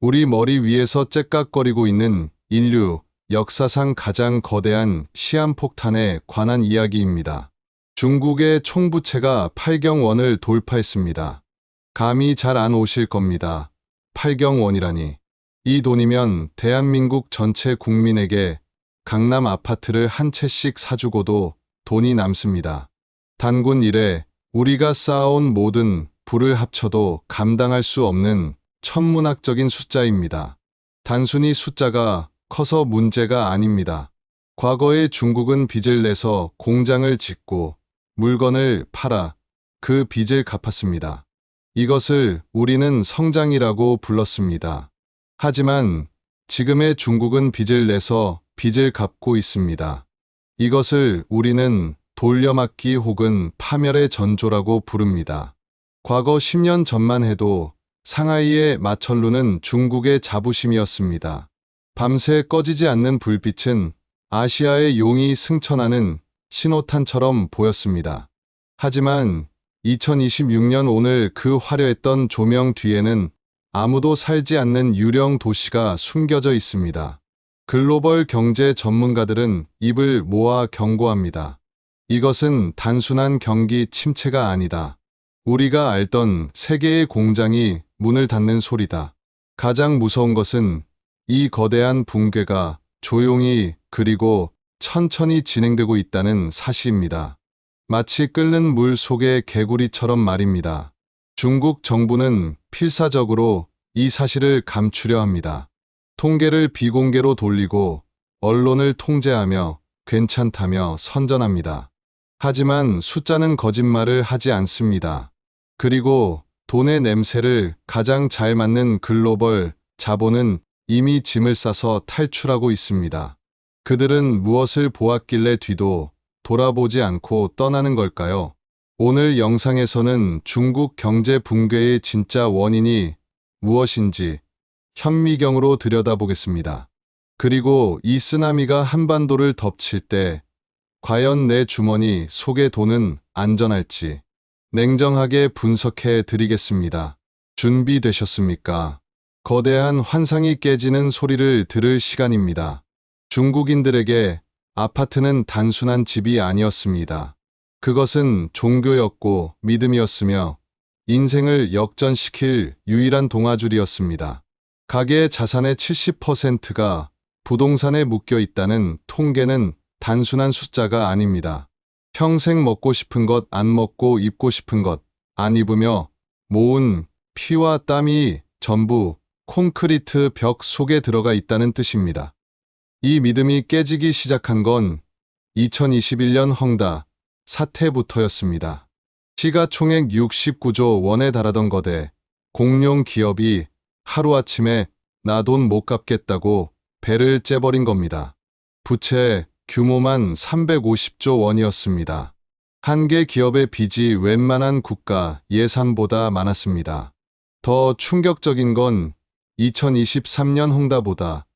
우리 머리 위에서 째깍거리고 있는 인류 역사상 가장 거대한 시한폭탄에 관한 이야기입니다. 중국의 총부채가 8경원을 돌파했습니다. 감이 잘 안 오실 겁니다. 8경원이라니. 이 돈이면 대한민국 전체 국민에게 강남 아파트를 한 채씩 사주고도 돈이 남습니다. 단군 이래 우리가 쌓아온 모든 부를 합쳐도 감당할 수 없는 천문학적인 숫자입니다. 단순히 숫자가 커서 문제가 아닙니다. 과거에 중국은 빚을 내서 공장을 짓고 물건을 팔아 그 빚을 갚았습니다. 이것을 우리는 성장이라고 불렀습니다. 하지만 지금의 중국은 빚을 내서 빚을 갚고 있습니다. 이것을 우리는 돌려막기 혹은 파멸의 전조라고 부릅니다. 과거 10년 전만 해도 상하이의 마천루는 중국의 자부심이었습니다. 밤새 꺼지지 않는 불빛은 아시아의 용이 승천하는 신호탄처럼 보였습니다. 하지만 2026년 오늘 그 화려했던 조명 뒤에는 아무도 살지 않는 유령 도시가 숨겨져 있습니다. 글로벌 경제 전문가들은 입을 모아 경고합니다. 이것은 단순한 경기 침체가 아니다. 우리가 알던 세계의 공장이 문을 닫는 소리다. 가장 무서운 것은 이 거대한 붕괴가 조용히 그리고 천천히 진행되고 있다는 사실입니다. 마치 끓는 물 속의 개구리처럼 말입니다. 중국 정부는 필사적으로 이 사실을 감추려 합니다. 통계를 비공개로 돌리고 언론을 통제하며 괜찮다며 선전합니다. 하지만 숫자는 거짓말을 하지 않습니다. 그리고 돈의 냄새를 가장 잘 맡는 글로벌 자본은 이미 짐을 싸서 탈출하고 있습니다. 그들은 무엇을 보았길래 뒤도 돌아보지 않고 떠나는 걸까요? 오늘 영상에서는 중국 경제 붕괴의 진짜 원인이 무엇인지 현미경으로 들여다보겠습니다. 그리고 이 쓰나미가 한반도를 덮칠 때 과연 내 주머니 속의 돈은 안전할지 냉정하게 분석해 드리겠습니다. 준비되셨습니까? 거대한 환상이 깨지는 소리를 들을 시간입니다. 중국인들에게 아파트는 단순한 집이 아니었습니다. 그것은 종교였고 믿음이었으며 인생을 역전시킬 유일한 동아줄이었습니다. 가계의 자산의 70%가 부동산에 묶여 있다는 통계는 단순한 숫자가 아닙니다. 평생 먹고 싶은 것, 안 먹고 입고 싶은 것, 안 입으며 모은 피와 땀이 전부 콘크리트 벽 속에 들어가 있다는 뜻입니다. 이 믿음이 깨지기 시작한 건 2021년 헝다 사태부터였습니다. 시가총액 69조 원에 달하던 거대 공룡 기업이 하루아침에 나 돈 못 갚겠다고 배를 째버린 겁니다. 부채 규모만 350조 원이었습니다. 한 개 기업의 빚이 웬만한 국가 예산보다 많았습니다. 더 충격적인 건 2023년 헝다보다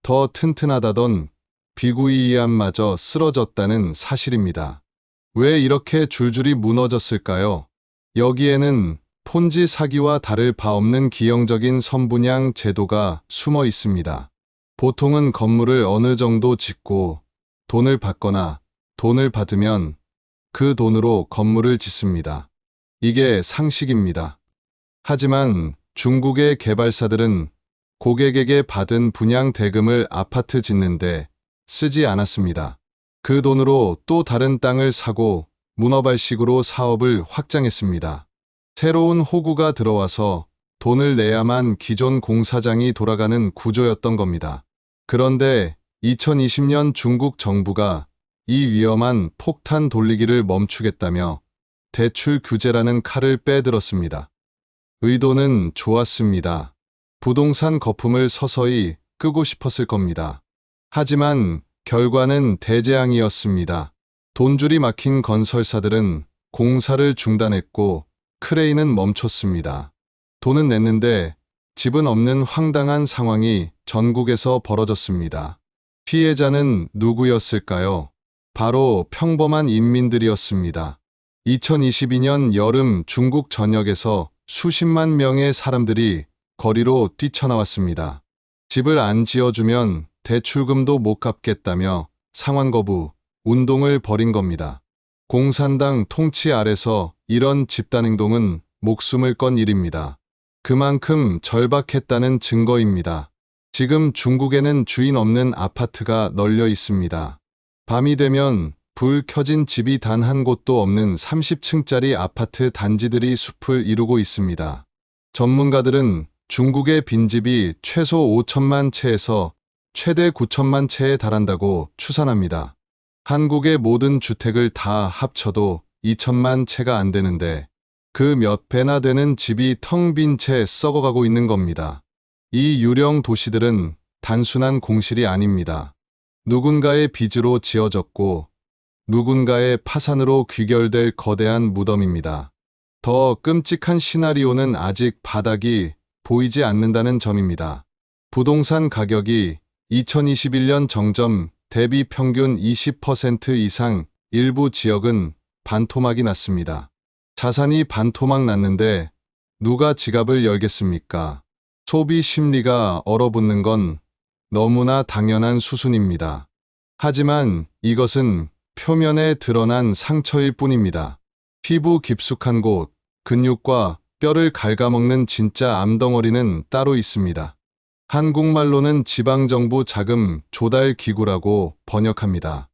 더 튼튼하다던 비구이안마저 쓰러졌다는 사실입니다. 왜 이렇게 줄줄이 무너졌을까요? 여기에는 폰지 사기와 다를 바 없는 기형적인 선분양 제도가 숨어 있습니다. 보통은 건물을 어느 정도 짓고 돈을 받거나 돈을 받으면 그 돈으로 건물을 짓습니다. 이게 상식입니다. 하지만 중국의 개발사들은 고객에게 받은 분양 대금을 아파트 짓는데 쓰지 않았습니다. 그 돈으로 또 다른 땅을 사고 문어발식으로 사업을 확장했습니다. 새로운 호구가 들어와서 돈을 내야만 기존 공사장이 돌아가는 구조였던 겁니다. 그런데 2020년 중국 정부가 이 위험한 폭탄 돌리기를 멈추겠다며 대출 규제라는 칼을 빼들었습니다. 의도는 좋았습니다. 부동산 거품을 서서히 끄고 싶었을 겁니다. 하지만 결과는 대재앙이었습니다. 돈줄이 막힌 건설사들은 공사를 중단했고 크레인은 멈췄습니다. 돈은 냈는데 집은 없는 황당한 상황이 전국에서 벌어졌습니다. 피해자는 누구였을까요? 바로 평범한 인민들이었습니다. 2022년 여름 중국 전역에서 수십만 명의 사람들이 거리로 뛰쳐나왔습니다. 집을 안 지어주면 대출금도 못 갚겠다며 상환 거부, 운동을 벌인 겁니다. 공산당 통치 아래서 이런 집단행동은 목숨을 건 일입니다. 그만큼 절박했다는 증거입니다. 지금 중국에는 주인 없는 아파트가 널려 있습니다. 밤이 되면 불 켜진 집이 단 한 곳도 없는 30층짜리 아파트 단지들이 숲을 이루고 있습니다. 전문가들은 중국의 빈집이 최소 5천만 채에서 최대 9천만 채에 달한다고 추산합니다. 한국의 모든 주택을 다 합쳐도 2천만 채가 안 되는데 그 몇 배나 되는 집이 텅 빈 채 썩어가고 있는 겁니다. 이 유령 도시들은 단순한 공실이 아닙니다. 누군가의 빚으로 지어졌고 누군가의 파산으로 귀결될 거대한 무덤입니다. 더 끔찍한 시나리오는 아직 바닥이 보이지 않는다는 점입니다. 부동산 가격이 2021년 정점 대비 평균 20% 이상, 일부 지역은 반토막이 났습니다. 자산이 반토막 났는데 누가 지갑을 열겠습니까? 소비 심리가 얼어붙는 건 너무나 당연한 수순입니다. 하지만 이것은 표면에 드러난 상처일 뿐입니다. 피부 깊숙한 곳, 근육과 뼈를 갉아먹는 진짜 암덩어리는 따로 있습니다. 한국말로는 지방정부 자금 조달 기구라고 번역합니다.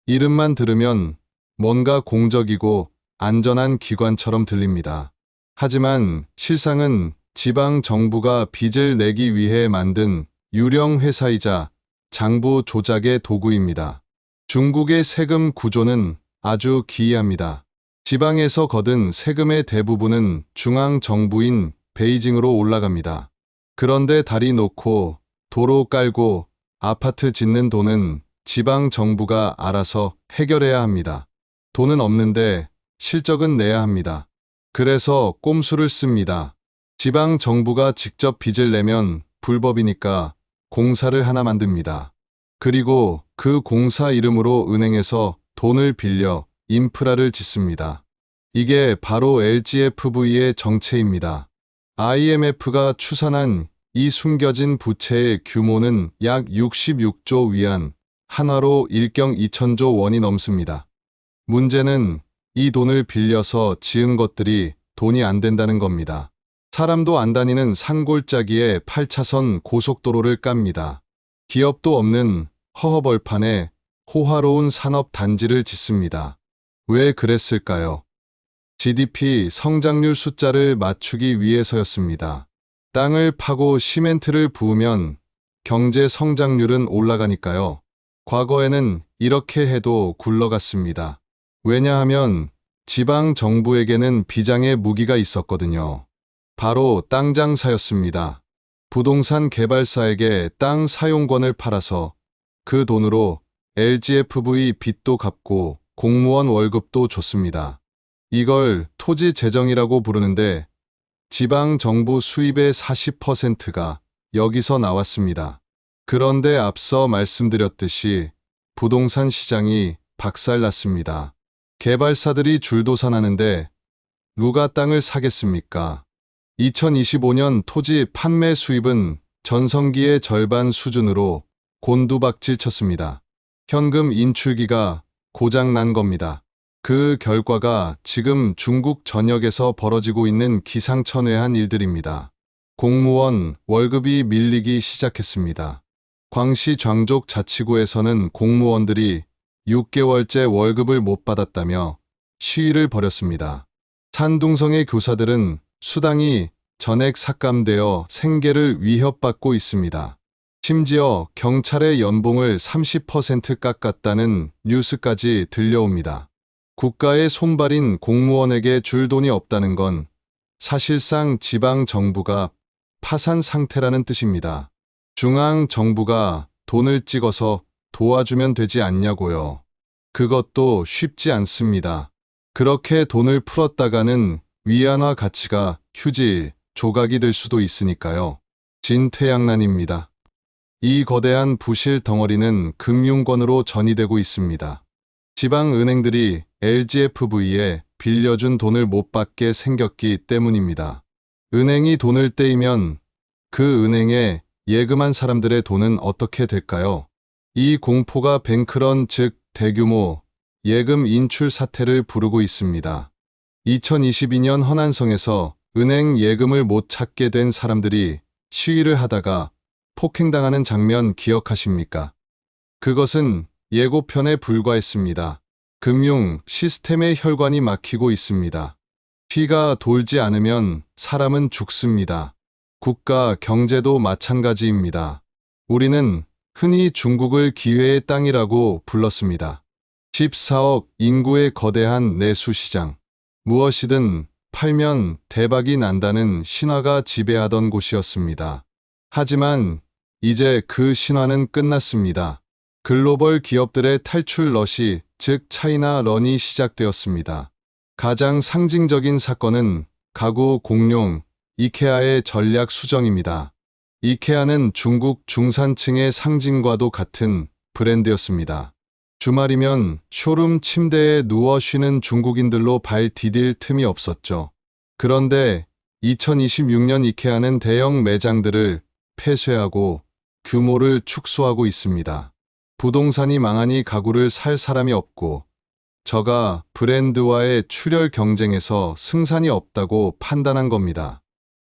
이름만 들으면 뭔가 공적이고 안전한 기관처럼 들립니다. 하지만 실상은 지방정부가 빚을 내기 위해 만든 유령 회사이자 장부 조작의 도구입니다. 중국의 세금 구조는 아주 기이합니다. 지방에서 거둔 세금의 대부분은 중앙정부인 베이징으로 올라갑니다. 그런데 다리 놓고 도로 깔고 아파트 짓는 돈은 지방정부가 알아서 해결해야 합니다. 돈은 없는데 실적은 내야 합니다. 그래서 꼼수를 씁니다. 지방정부가 직접 빚을 내면 불법이니까 공사를 하나 만듭니다. 그리고 그 공사 이름으로 은행에서 돈을 빌려 인프라를 짓습니다. 이게 바로 LGFV의 정체입니다. IMF가 추산한 이 숨겨진 부채의 규모는 약 66조 위안, 한화로 일경 2천조 원이 넘습니다. 문제는 이 돈을 빌려서 지은 것들이 돈이 안 된다는 겁니다. 사람도 안 다니는 산골짜기에 8차선 고속도로를 깝니다. 기업도 없는 허허벌판에 호화로운 산업 단지를 짓습니다. 왜 그랬을까요? GDP 성장률 숫자를 맞추기 위해서였습니다. 땅을 파고 시멘트를 부으면 경제 성장률은 올라가니까요. 과거에는 이렇게 해도 굴러갔습니다. 왜냐하면 지방 정부에게는 비장의 무기가 있었거든요. 바로 땅 장사였습니다. 부동산 개발사에게 땅 사용권을 팔아서 그 돈으로 LGFV 빚도 갚고 공무원 월급도 줬습니다. 이걸 토지 재정이라고 부르는데 지방 정부 수입의 40%가 여기서 나왔습니다. 그런데 앞서 말씀드렸듯이 부동산 시장이 박살났습니다. 개발사들이 줄도산하는데 누가 땅을 사겠습니까? 2025년 토지 판매 수입은 전성기의 절반 수준으로 곤두박질 쳤습니다. 현금 인출기가 고장난 겁니다. 그 결과가 지금 중국 전역에서 벌어지고 있는 기상천외한 일들입니다. 공무원 월급이 밀리기 시작했습니다. 광시 장족 자치구에서는 공무원들이 6개월째 월급을 못 받았다며 시위를 벌였습니다. 산둥성의 교사들은 수당이 전액 삭감되어 생계를 위협받고 있습니다. 심지어 경찰의 연봉을 30% 깎았다는 뉴스까지 들려옵니다. 국가의 손발인 공무원에게 줄 돈이 없다는 건 사실상 지방 정부가 파산 상태라는 뜻입니다. 중앙 정부가 돈을 찍어서 도와주면 되지 않냐고요. 그것도 쉽지 않습니다. 그렇게 돈을 풀었다가는 위안화 가치가 휴지, 조각이 될 수도 있으니까요. 진퇴양난입니다. 이 거대한 부실 덩어리는 금융권으로 전이되고 있습니다. 지방은행들이 LGFV에 빌려준 돈을 못 받게 생겼기 때문입니다. 은행이 돈을 떼이면 그 은행에 예금한 사람들의 돈은 어떻게 될까요? 이 공포가 뱅크런, 즉 대규모 예금 인출 사태를 부르고 있습니다. 2022년 허난성에서 은행 예금을 못 찾게 된 사람들이 시위를 하다가 폭행당하는 장면 기억하십니까? 그것은 예고편에 불과했습니다. 금융 시스템의 혈관이 막히고 있습니다. 피가 돌지 않으면 사람은 죽습니다. 국가 경제도 마찬가지입니다. 우리는 흔히 중국을 기회의 땅이라고 불렀습니다. 14억 인구의 거대한 내수시장. 무엇이든 팔면 대박이 난다는 신화가 지배하던 곳이었습니다. 하지만 이제 그 신화는 끝났습니다. 글로벌 기업들의 탈출 러시, 즉 차이나 런이 시작되었습니다. 가장 상징적인 사건은 가구 공룡 이케아의 전략 수정입니다. 이케아는 중국 중산층의 상징과도 같은 브랜드였습니다. 주말이면 쇼룸 침대에 누워 쉬는 중국인들로 발 디딜 틈이 없었죠. 그런데 2026년 이케아는 대형 매장들을 폐쇄하고 규모를 축소하고 있습니다. 부동산이 망하니 가구를 살 사람이 없고 저가 브랜드와의 출혈 경쟁에서 승산이 없다고 판단한 겁니다.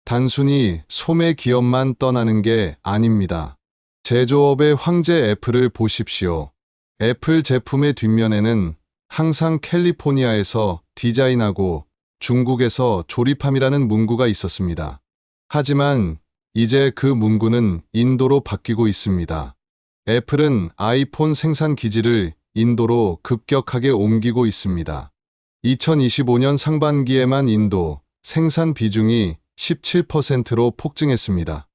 단순히 소매 기업만 떠나는 게 아닙니다. 제조업의 황제 애플을 보십시오. 애플 제품의 뒷면에는 항상 캘리포니아에서 디자인하고 중국에서 조립함이라는 문구가 있었습니다. 하지만 이제 그 문구는 인도로 바뀌고 있습니다. 애플은 아이폰 생산 기지를 인도로 급격하게 옮기고 있습니다. 2025년 상반기에만 인도 생산 비중이 17%로 폭증했습니다.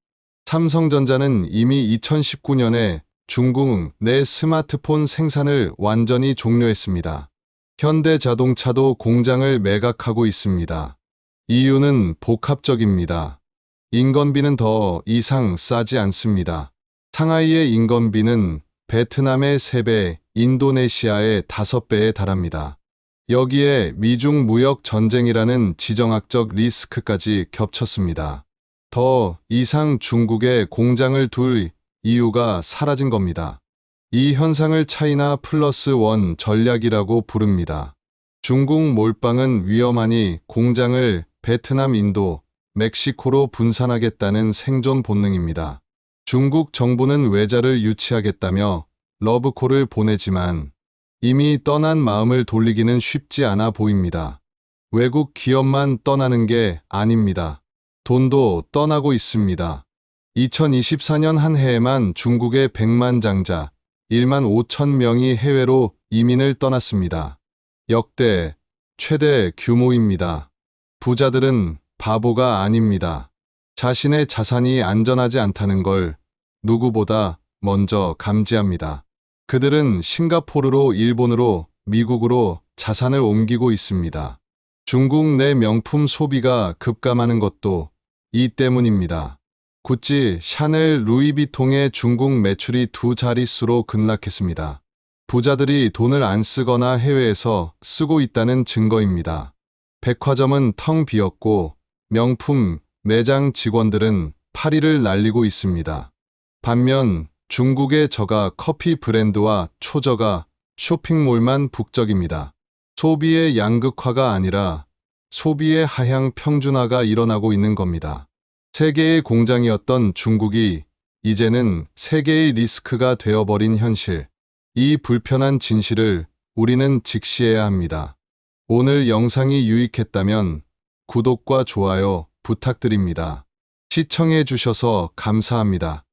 삼성전자는 이미 2019년에 중국 내 스마트폰 생산을 완전히 종료했습니다. 현대자동차도 공장을 매각하고 있습니다. 이유는 복합적입니다. 인건비는 더 이상 싸지 않습니다. 상하이의 인건비는 베트남의 3배, 인도네시아의 5배에 달합니다. 여기에 미중 무역 전쟁이라는 지정학적 리스크까지 겹쳤습니다. 더 이상 중국에 공장을 둘 이유가 사라진 겁니다. 이 현상을 차이나 플러스 원 전략이라고 부릅니다. 중국 몰빵은 위험하니 공장을 베트남, 인도, 멕시코로 분산하겠다는 생존 본능입니다. 중국 정부는 외자를 유치하겠다며 러브콜을 보내지만 이미 떠난 마음을 돌리기는 쉽지 않아 보입니다. 외국 기업만 떠나는 게 아닙니다. 돈도 떠나고 있습니다. 2024년 한 해에만 중국의 100만 장자, 1만 5천 명이 해외로 이민을 떠났습니다. 역대 최대 규모입니다. 부자들은 바보가 아닙니다. 자신의 자산이 안전하지 않다는 걸 누구보다 먼저 감지합니다. 그들은 싱가포르로, 일본으로, 미국으로 자산을 옮기고 있습니다. 중국 내 명품 소비가 급감하는 것도 이 때문입니다. 구찌, 샤넬, 루이비통의 중국 매출이 2자릿수로 급락했습니다. 부자들이 돈을 안 쓰거나 해외에서 쓰고 있다는 증거입니다. 백화점은 텅 비었고 명품 매장 직원들은 파리를 날리고 있습니다. 반면 중국의 저가 커피 브랜드와 초저가 쇼핑몰만 북적입니다. 소비의 양극화가 아니라 소비의 하향 평준화가 일어나고 있는 겁니다. 세계의 공장이었던 중국이 이제는 세계의 리스크가 되어버린 현실. 이 불편한 진실을 우리는 직시해야 합니다. 오늘 영상이 유익했다면 구독과 좋아요 부탁드립니다. 시청해 주셔서 감사합니다.